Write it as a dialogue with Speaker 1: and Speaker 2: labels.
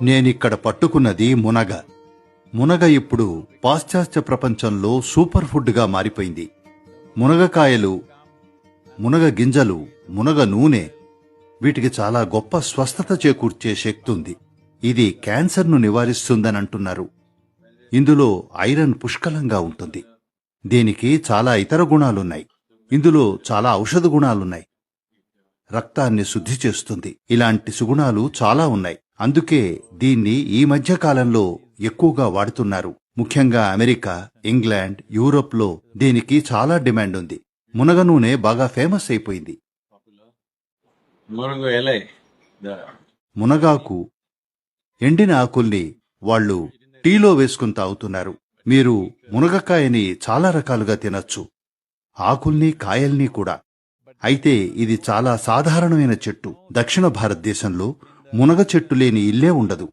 Speaker 1: నేనిక్కడ పట్టుకున్నది మునగ. మునగ ఇప్పుడు పాశ్చాత్య ప్రపంచంలో సూపర్ ఫుడ్గా మారిపోయింది. మునగకాయలు, మునగ గింజలు, మునగ నూనె, వీటికి చాలా గొప్ప స్వస్థత చేకూర్చే శక్తి ఉంది. ఇది క్యాన్సర్ను నివారిస్తుందనంటున్నారు. ఇందులో ఐరన్ పుష్కలంగా ఉంటుంది. దీనికి చాలా ఇతర గుణాలున్నాయి. ఇందులో చాలా ఔషధ గుణాలున్నాయి. రక్తాన్ని శుద్ధి చేస్తుంది. ఇలాంటి సుగుణాలు చాలా ఉన్నాయి. అందుకే దీన్ని ఈ మధ్య కాలంలో ఎక్కువగా వాడుతున్నారు. ముఖ్యంగా అమెరికా, ఇంగ్లాండ్, యూరోప్లో దీనికి చాలా డిమాండ్ ఉంది. మునగ నూనె బాగా ఫేమస్ అయిపోయింది. మునగాకు, ఎండిన ఆకుల్ని వాళ్ళు టీలో వేసుకుని తాగుతున్నారు. మీరు మునగకాయని చాలా రకాలుగా తినచ్చు, ఆకుల్ని, కాయల్ని కూడా. అయితే ఇది చాలా సాధారణమైన చెట్టు. దక్షిణ భారతదేశంలో మునగ చెట్టు లేని ఇల్లే ఉండదు.